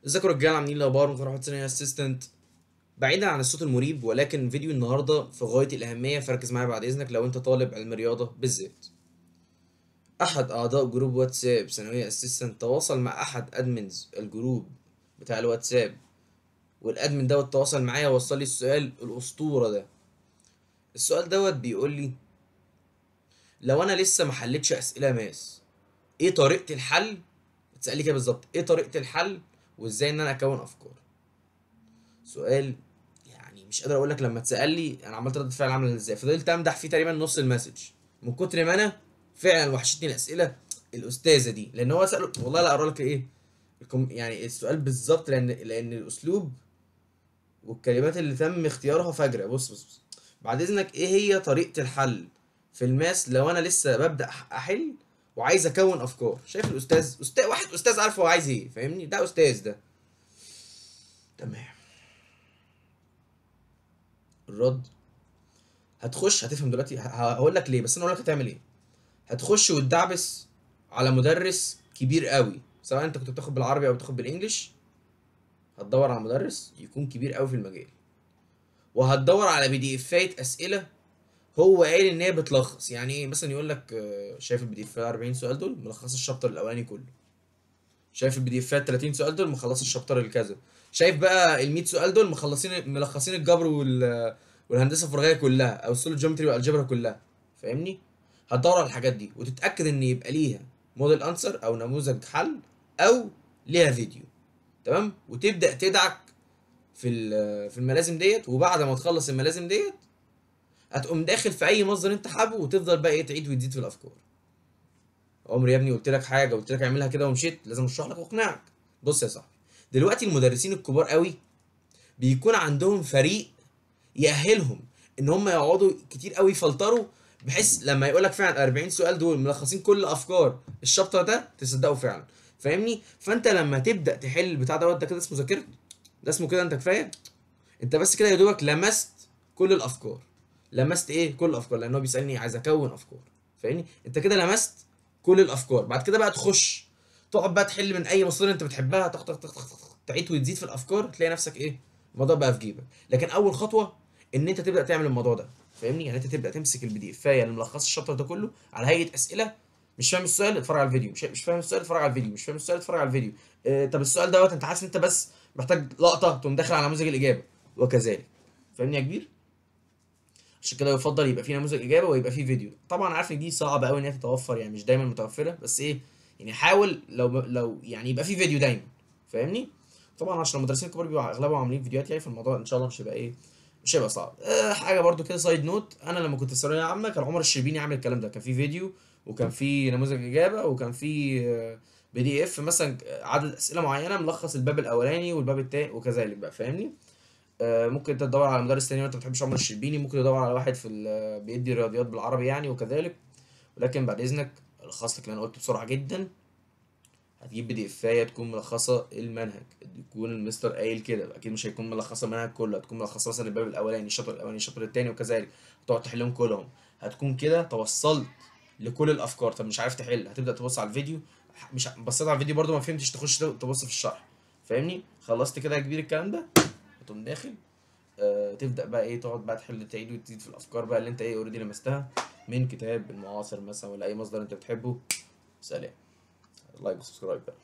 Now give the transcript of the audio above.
ازيكم يا رجاله؟ عاملين ايه؟ الاخبار؟ ممكن احط ثانيه اسيستنت. بعيدا عن الصوت المريب، ولكن فيديو النهارده في غايه الاهميه، فركز معايا بعد اذنك لو انت طالب علم رياضه بالذات. احد اعضاء جروب واتساب ثانويه اسيستنت تواصل مع احد ادمنز الجروب بتاع الواتساب، والادمن دوت تواصل معايا ووصل لي السؤال الاسطوره ده. السؤال دوت بيقول لي: لو انا لسه ما حلتش اسئله ماس، ايه طريقه الحل؟ بتسالي كده بالظبط، ايه طريقه الحل وازاي ان انا اكون افكار. سؤال يعني مش قادر اقول لك لما اتسال لي انا عملت رد فعل عامل ازاي. فضلت امدح فيه تقريبا نص المسج من كتر ما انا فعلا وحشتني الاسئله الاستاذه دي، لان هو ساله والله لا اقرا لك ايه يعني السؤال بالظبط، لان الاسلوب والكلمات اللي تم اختيارها فجره. بص بعد اذنك، ايه هي طريقه الحل في الماس لو انا لسه ببدا احل وعايز اكون افكار؟ شايف الاستاذ واحد استاذ عارف هو عايز ايه، فاهمني؟ ده استاذ ده. تمام. الرد: هتخش هتفهم دلوقتي، هقول لك ليه، بس انا اقول لك هتعمل ايه. هتخش وتدعبس على مدرس كبير قوي، سواء انت كنت بتاخد بالعربي او بتاخد بالانجلش. هتدور على مدرس يكون كبير قوي في المجال، وهتدور على بي دي افات اسئله هو قايل ان هي بتلخص. يعني ايه؟ مثلا يقول لك شايف البي دي اف 40 سؤال دول ملخص الشابتر الاولاني كله. شايف البي دي افات 30 سؤال دول مخلص الشابتر الكذا. شايف بقى ال 100 سؤال دول ملخصين الجبر والهندسه الفراغيه كلها، او السوليد جيومتري والجبر كلها. فاهمني؟ هتدور على الحاجات دي وتتاكد ان يبقى ليها موديل انسر او نموذج حل، او ليها فيديو. تمام. وتبدا تدعك في الملازم ديت، وبعد ما تخلص الملازم ديت هتقوم داخل في اي مصدر انت حابه، وتفضل بقى ايه، تعيد وتزيد في الافكار. عمري يا ابني قلت لك حاجه، قلت لك اعملها كده ومشيت؟ لازم اشرح لك واقنعك. بص يا صاحبي، دلوقتي المدرسين الكبار قوي بيكون عندهم فريق يأهلهم ان هم يقعدوا كتير قوي يفلتروا، بحيث لما يقول لك فعلا 40 سؤال دول ملخصين كل افكار الشابتر ده تصدقوا فعلا. فاهمني؟ فانت لما تبدا تحل البتاع دوت، ده كده اسمه ذاكرت، ده اسمه كده انت كفايه. انت بس كده يا دوبك لمست كل الافكار. لمست ايه؟ كل الافكار، لان هو بيسالني عايز اكون افكار. فاهمني؟ انت كده لمست كل الافكار. بعد كده بقى تخش تقعد بقى تحل من اي مصادر انت بتحبها، تخ تخ تخ تخ تخ، تعيد وتزيد في الافكار، تلاقي نفسك ايه، الموضوع بقى في جيبك. لكن اول خطوه ان انت تبدا تعمل الموضوع ده. فاهمني؟ يعني انت تبدا تمسك البي دي اف اللي ملخص الشابتر ده كله على هيئه اسئله. مش فاهم السؤال؟ اتفرج على الفيديو. مش فاهم السؤال؟ اتفرج على الفيديو. مش فاهم السؤال؟ اتفرج على الفيديو. طب السؤال دوت انت حاسس انت بس محتاج لقطه تقوم داخل على نموذج الاجابه، وكذلك. فاهمني يا كبير؟ عشان كده يفضل يبقى في نموذج اجابه ويبقى في فيديو. طبعا عارف ان دي صعبه قوي ان هي تتوفر، يعني مش دايما متوفره، بس ايه، يعني حاول لو يعني يبقى في فيديو دايما. فاهمني؟ طبعا عشان المدرسين الكبار بيبقوا اغلبهم عاملين فيديوهات، يعني في الموضوع ان شاء الله مش هيبقى ايه، مش هيبقى صعب. حاجه برضو كده سايد نوت: انا لما كنت في ثانويه عامه كان عمر الشربيني عامل الكلام ده، كان في فيديو وكان في نموذج اجابه وكان في بي دي اف مثلا عدد اسئله معينه ملخص الباب الاولاني والباب التاني وكذلك بقى. فاهمني؟ ممكن انت تدور على مدرس تاني وانت ما بتحبش عمر الشربيني، ممكن تدور على واحد بيدي رياضيات بالعربي يعني وكذلك. ولكن بعد اذنك الخص لك اللي انا قلته بسرعه جدا. هتجيب بي دي افايه تكون ملخصه المنهج، يكون المستر قايل كده، اكيد مش هيكون ملخصه المنهج كله، هتكون ملخصه مثلا الباب الاولاني، الشابتر الاولاني، الشابتر التاني وكذلك. هتقعد تحلهم كلهم. هتكون كده توصلت لكل الافكار. طب مش عارف تحل، هتبدا تبص على الفيديو. مش بصيت على الفيديو برضو ما فهمتش، تخش تبص في الشرح. فاهمني؟ خلصت كده يا كبير الكلام ده، هتقوم داخل تبدا بقى ايه، تقعد بقى تحل، تعيد وتزيد في الافكار بقى اللي انت ايه اوريدي لمستها من كتاب المعاصر مثلا، ولا اي مصدر انت بتحبه. سلام. لايك وسبسكرايب بقى.